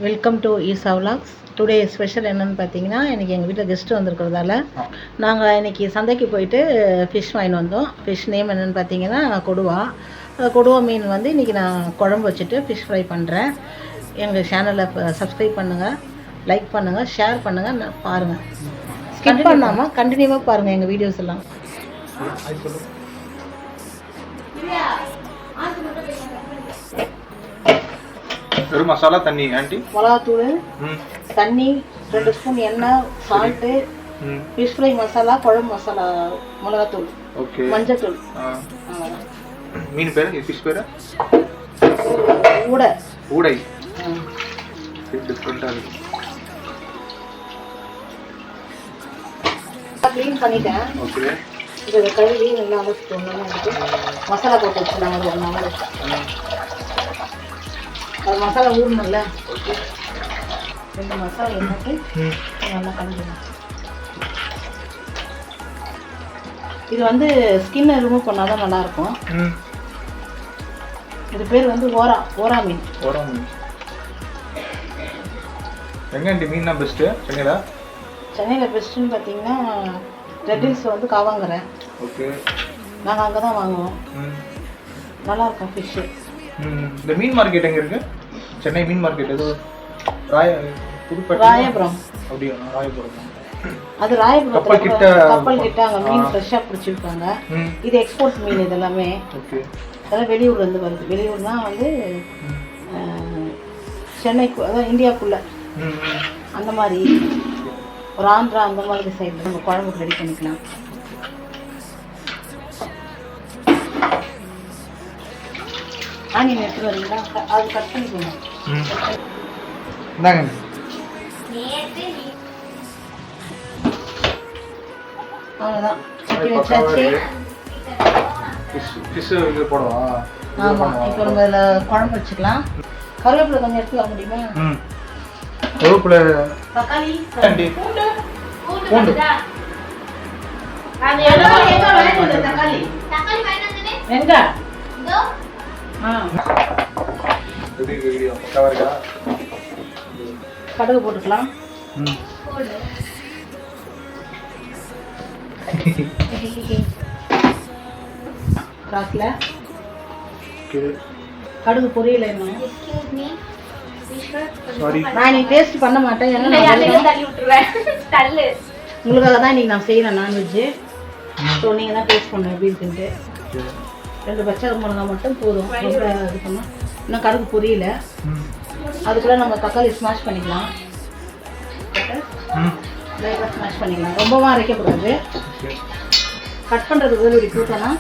Welcome to Isha vlogs. Today special என்னென்னு பார்த்தீங்கன்னா, இன்றைக்கி எங்கள் வீட்டில் கெஸ்ட்டு வந்திருக்கிறதால நாங்கள் இன்றைக்கி சந்தைக்கு போயிட்டு ஃபிஷ் வாங்கிட்டு வந்தோம். ஃபிஷ் நேம் என்னென்னு பார்த்தீங்கன்னா கொடுவா. கொடுவா மீன் வந்து இன்றைக்கி நான் குழம்பு வச்சுட்டு ஃபிஷ் ஃப்ரை பண்ணுறேன். எங்கள் சேனலை சப்ஸ்கிரைப் பண்ணுங்கள், லைக் பண்ணுங்கள், ஷேர் பண்ணுங்கள், பாருங்கள். ஸ்கிப் பண்ணாமல் கண்டினியூவாக பாருங்கள் எங்கள் வீடியோஸ் எல்லாம். வெறும் மசாலா தண்ணி ஆண்டி, மிளகாத்தூள், தண்ணி, 2 ஸ்பூன் எண்ணெய், சால்ட்டு, ஃபிஷ் ஃப்ரை மசாலா, குழம்பு மசாலா, மிளகாத்தூள், ஓகே, மஞ்சத்தூள். மீன் பேர் ஃபிஷ் பேர் ஊடை. ஊடை டிஃபரெண்டா இருக்கு. க்ளீன் பண்ணிட்டேன். ஓகே, இதை கழுவி நல்லா அலசிட்டு எடுத்து மசாலா போட்டு வச்சுருந்தாங்க ஒரு 1 hour. அது மசாலா ஊறணும்ல, 2 மசாலா எண்ணெய்க்கு நல்லா கலந்துடும். இது வந்து ஸ்கின்னை ரிமூவ் பண்ணால் தான் நல்லாயிருக்கும். இது பேர் வந்து ஓரா மீன். ஓரா மீன் எங்கே மீன்னா பெஸ்ட்டு? சென்னையில் பெஸ்ட்டுன்னு பார்த்தீங்கன்னா ரெட் ஹில்ஸ் வந்து காவாங்கரை. ஓகே, நாங்கள் அங்கே தான் வாங்குவோம். நல்லாயிருக்கும் ஃபிஷ்ஷு. இந்த மீன் மார்க்கெட் எங்கே இருக்குது? சென்னை மீன் மார்க்கெட் எது? ராயபுரம். அப்படியா? ராயபுரம். அது ராயபுரம் கப்பல் கிட்ட அங்கே மீன் ஃப்ரெஷ்ஷாக பிடிச்சிருக்காங்க. இது எக்ஸ்போர்ட் மீன். இது எல்லாமே இதெல்லாம் வெளியூர்லேருந்து வருது. வெளியூர்னா வந்து சென்னைக்கு, அதான் இந்தியாவுக்குள்ளே அந்த மாதிரி ஒரு ஆந்திரா அந்த மாதிரி சைடில் நம்ம குழம்புக்கு ரெடி பண்ணிக்கலாம். ஆனியன் எடுத்துட்டு வரீங்களா? அது கட் பண்ணிக்கணும். அவ்வளோதான், வச்சாச்சு. ஆமாம், இப்போ நம்ம இதில் குழம்பு வச்சுக்கலாம். கருவேப்பிலை கொஞ்சம் எடுத்து வர முடியுமா? கருவேப்பிலை, தக்காளி, பூண்டு. வெங்காயம். கடுகு போட்டுக்கலாம். கடுகு பொரியல நான் நீ டேஸ்ட் பண்ண மாட்டேன். உங்களுக்காக தான் இன்னைக்கு நான் செய்யறேன் நான்வெஜ்ஜு. ஸோ நீங்கள் தான் டேஸ்ட் பண்ண எப்படி இருக்குன்ட்டு. 2 பச்சை மிளகாய் மட்டும் போதும். ரொம்ப இது பண்ணால் இன்னும் கடுகு பொரியல. அதுக்குள்ளே நம்ம தக்காளி ஸ்மாஷ் பண்ணிக்கலாம். லைட்டாக ஸ்மாஷ் பண்ணிக்கலாம். ரொம்பவும் அரைக்கக்கூடாது. கட் பண்ணுறதுக்கு இப்படி போட்டோன்னா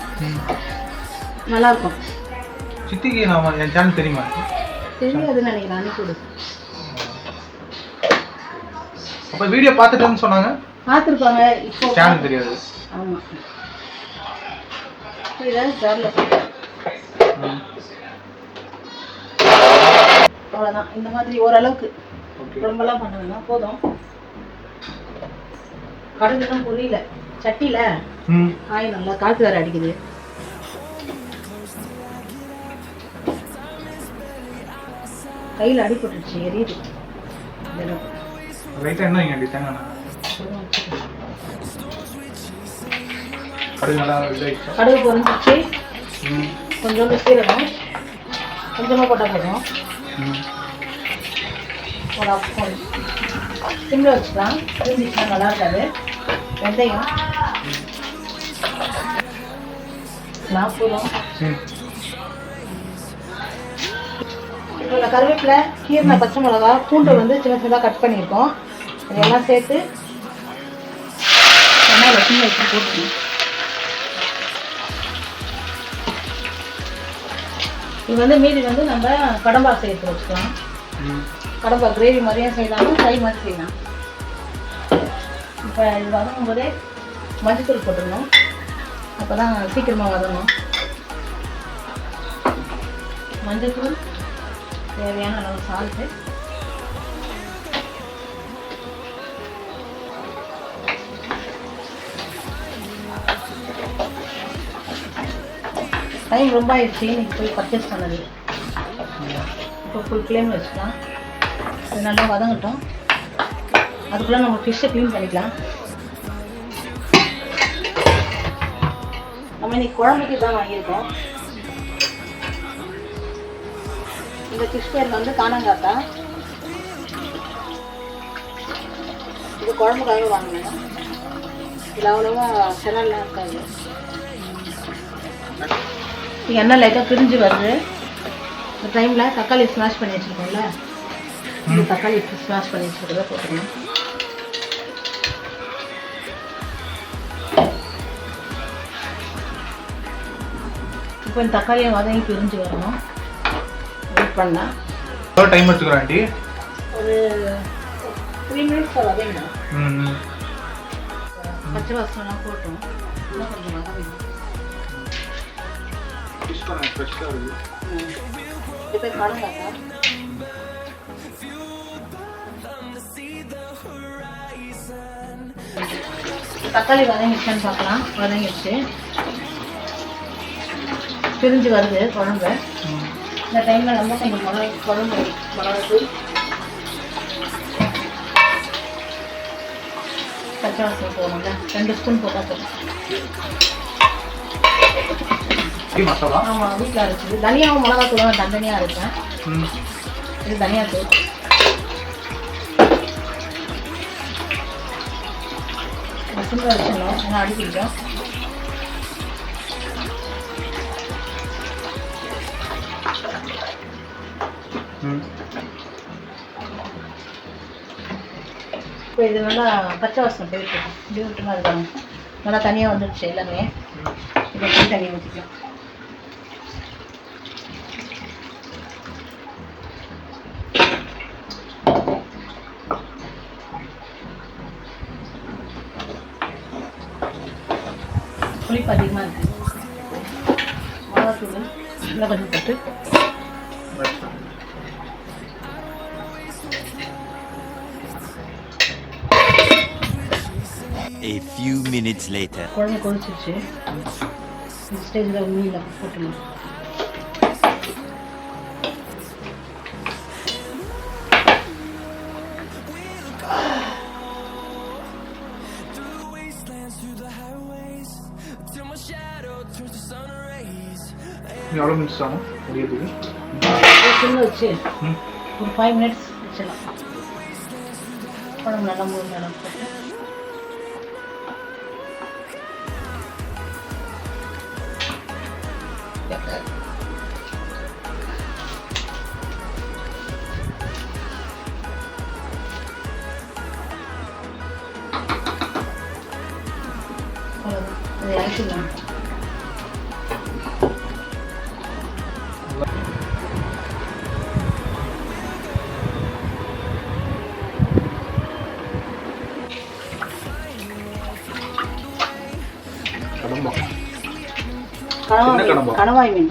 நல்லாயிருக்கும். சித்திக்கு நான் என் சேனல் தெரியுமா? தெரியாதுன்னு நினைக்கிறேன். அனுப்பிவிடு. அப்போ வீடியோ பார்த்துட்டேன்னு சொன்னாங்க. பார்த்துருப்பாங்க. இப்போ சேனல் தெரியாது. ஆமாம், அவ்வளோதான். இந்த மாதிரி ஓரளவுக்கு ரொம்பலாம் பண்ணுவேன்னா போதும். கடுகுலாம் புரியல. சட்டியில காய் நல்லா காற்று வேற அடிக்குது. கையில் அடிபட்டுருச்சு, எரியுது. கடுகு பொரிஞ்சிச்சு. கொஞ்சோண்டு சீரகம் கொஞ்சமாக போட்டால் போதும். ஒரு 1/2 ஸ்பூன் சிம்மில் வச்சுக்கலாம். இருந்துச்சுன்னா நல்லா இருக்காது. வெந்தயம் போதும். இப்போ இந்த கருவேப்பிலை, கீரை, பச்சை மிளகா, பூண்டு வந்து சின்ன சின்னதாக கட் பண்ணியிருக்கோம். இதெல்லாம் சேர்த்து எண்ணெயில் சின்ன வச்சு போட்டுக்கணும். இது வந்து மீதி வந்து நம்ம கடம்பா சேர்த்து வச்சுக்கலாம். கடம்பா கிரேவி மாதிரியும் செய்யலாம், ஃப்ரை மாதிரி செய்யலாம். இப்போ இது வதங்கும் போதே மஞ்சத்தூள் போட்டுக்கணும். அப்போ தான் சீக்கிரமாக வதங்கணும். மஞ்சத்தூள், தேவையான அளவு சால்ட்டு, டைம் ரொம்ப ஆயிடுச்சு. இன்னைக்கு போய் பர்ச்சேஸ் பண்ணது. இப்போ ஃபுல் ஃப்ளேம் வச்சுக்கலாம். இது நல்லா வதங்கட்டும். அதுக்குள்ளே நம்ம ஃபிஷ்ஷை க்ளீன் பண்ணிக்கலாம். நம்ம இன்னைக்கு குழம்புக்கு தான் வாங்கியிருக்கோம். இந்த ஃபிஷ் பேர் வந்து காணங்காத்தா. இது குழம்புக்காக வாங்கினேன். இதில் அவ்வளோவா செலவெல்லாம் இருக்காது. எண்ணெய் லைட்டாக பிரிஞ்சு வருது. இந்த டைமில் தக்காளி ஸ்மாஷ் பண்ணி வச்சுருக்கோம்ல, இந்த தக்காளி ஸ்மாஷ் பண்ணி வச்சுருக்கதை போட்டுக்கணும். இப்போ இந்த தக்காளியை வதங்கி பிரிஞ்சு வரணும். வெயிட் பண்ணால் எவ்வளோ டைம் எடுத்துக்கிறேன் ஆண்டி? ஒரு 3 minutes வதங்கணும். பச்சை வாசனைலாம் போட்டோம். இன்னும் கொஞ்சம் வதங்கணும். இப்போ காணங்காத்தா தக்காளி வதங்கிடுச்சான்னு பார்க்கலாம். வதங்கிடுச்சு, பிரிஞ்சு வருது குழம்பு. இந்த டைமில் நம்ம கொஞ்சம் மிளகாத்தூள், பச்சை வாசனை போகணும்ல, 2 ஸ்பூன் போட்டால் போதும். மசாலா ஆமாம், வீட்டில் அரைச்சிது. தனியாகவும் மிளகாத்தூளும் தனியாக அரைச்சேன். இது தனியாத்தூள். சிம்பிள் வச்சிடணும், ஏன்னா அடிக்கிட்டோம். இப்போ இது நல்லா பச்சை வாசனை போயிட்டு இப்படி விட்டுனா இருக்காங்க. நல்லா தனியாக வந்துடுச்சு எல்லாமே. இப்போ தண்ணி ஊற்றிக்கலாம். புளிப்பு அதிகமாக இருக்குது. மிளகாத்தூள் நல்லா கொஞ்சம் போட்டு A few minutes later. குழம்பு கொதிச்சிருச்சு. இந்த ஸ்டேஜில் மீனில் போட்டுணும். எவ்வளோ மினிட்ஸ் ஆகும் முடியறதுக்கு? சின்ன வச்சு ஒரு 5 minutes வச்சிடலாம். குழம்பு நல்லா 3 நேரம் போட்டு அதை இறக்கிடலாம். கணவாய் மீன்.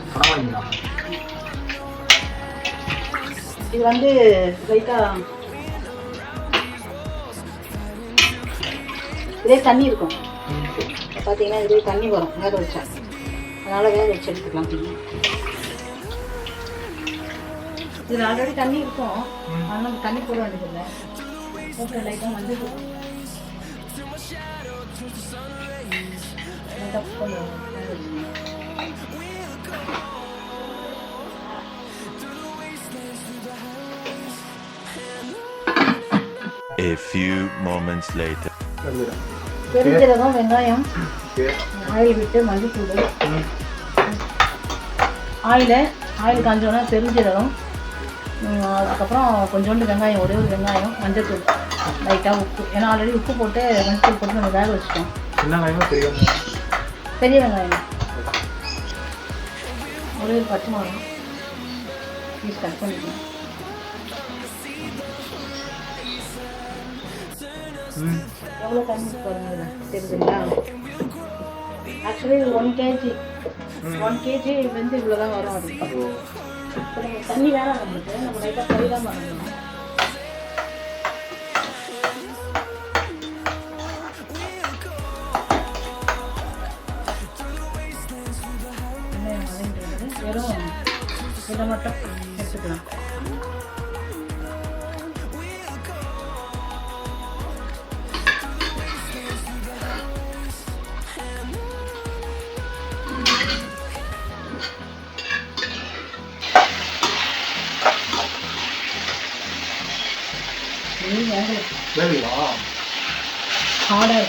இது வந்து லைட்டாக இதே தண்ணி இருக்கும். பார்த்தீங்கன்னா இதே தண்ணி வரும் வேக வச்சா. அதனால் வேக வச்சு எடுத்துக்கலாம். இதில் ஆல்ரெடி தண்ணி இருக்கும், அதனால் தண்ணி போட வேண்டியதில்லை. போட்டு லைட்டாக மஞ்சள் போடும். A few moments later. பெருஞ்சீரகம், வெங்காயம், ஆயில் விட்டு மஞ்சள் ஆயில் காஞ்சோன்னா பெருஞ்சீரகம், அதுக்கப்புறம் கொஞ்சோண்டு வெங்காயம், ஒரே ஒரு வெங்காயம், மஞ்சள் தூள், லைட்டாக உப்பு. ஏன்னா ஆல்ரெடி உப்பு போட்டு மஞ்சள் தூள் போட்டு நம்ம வேக வச்சுட்டோம். பெரிய வெங்காயம், ஒரே ஒரு பச்சை மிளகாய் பீஸ் கட் பண்ணிக்கலாம். எவ்வளோ தண்ணி பாருங்க தெரியுதுங்களா? ஆக்சுவலி 1 kg வந்து இவ்வளோ தான் வரும். அது இப்போ நீங்கள் தண்ணி வேணாம் நம்மளுக்கு, நம்ம லைட்டாக கறி தான் பண்ணணும். வெறும் இதை மட்டும் எடுத்துக்கலாம். மீன் வேகலை. வேலையா? ஹார்டாக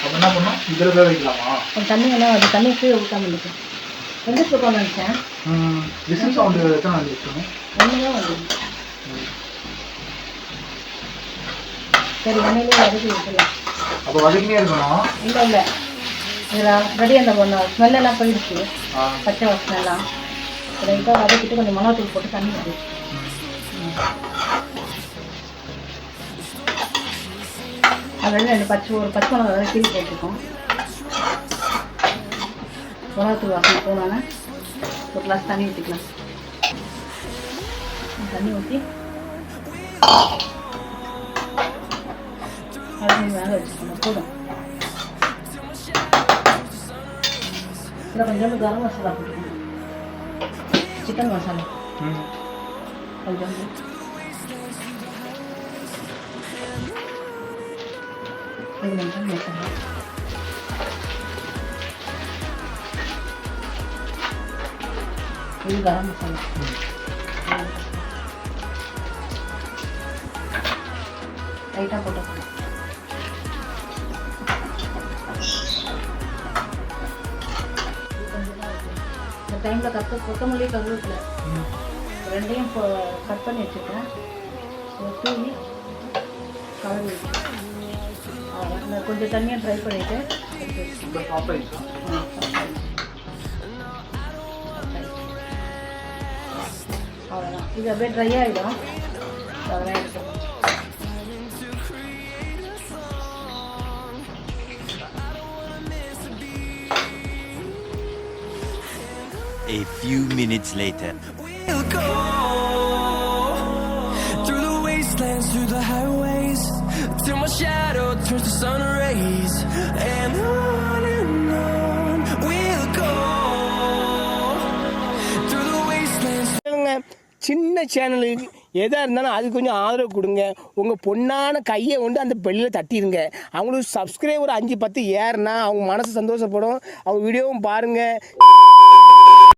அப்போ என்ன பண்ணோம்? இதில் வேக வைக்கலாமா? தண்ணி எல்லாம் அது தண்ணி கீழே ஊற்றாமல் இருக்கும். எங்கே போகணும்னு நினச்சேன். விசில் சவுண்டு எத்தனை நாள் வச்சுக்கணும்? ஒன்று தான் வந்து. சரி எண்ணெயிலே வதக்கி விட்டுலாம். அப்போ வதக்கினே இருக்கணும்? இல்லை இல்லை, இதில் ரெடி அந்த ஒன்று ஸ்மெல்லெல்லாம் போயிடுச்சு, பச்சை வாசனை எல்லாம். லைட்டாக வதக்கிட்டு கொஞ்சம் மிளகாத்தூள் போட்டு தண்ணி ஊற்றி அதில் ஒரு பச்சை மிளகா கீழே போட்டிருக்கோம். மிளகாத்தூள் வாசனை போனோன்னே ஒரு கிளாஸ் தண்ணி ஊற்றிக்கலாம். தண்ணி ஊற்றி அது வேக வச்சுக்கணும். போதும். இதில் கொஞ்சோண்டு கரம் மசாலா போட்டுக்கணும். சிக்கன் மசாலா கொஞ்சோண்டு. இது மட்டன் மசாலா. இது கரம் மசாலா. லைட்டாக போட்டுக்கணும். இந்த டைமில் கொத்தமல்லி கருவேப்பிலை ரெண்டையும் கட் பண்ணி வச்சுருக்கேன். தூவி கலரி வச்சு நான் கொஞ்சம் தண்ணியாக ட்ரை பண்ணிவிட்டு அவ்வளோதான். இது அப்படியே ட்ரை ஆகிடும். அதெல்லாம் எடுத்துக்கலாம். A few minutes later. We'll go through the wastelands, through the highways, till my shadow turns to sun rays, and on we'll go through the wastelands. சின்ன சேனலுக்கு எதாக இருந்தாலும் அது கொஞ்சம் ஆதரவு கொடுங்க. உங்கள் பொண்ணான கையை கொண்டு அந்த பெல்லில் தட்டிடுங்க. அவங்களுக்கு சப்ஸ்கிரைபர் 5-10 ஏறுனா அவங்க மனசு சந்தோஷப்படும். அவங்க வீடியோவும் பாருங்கள்.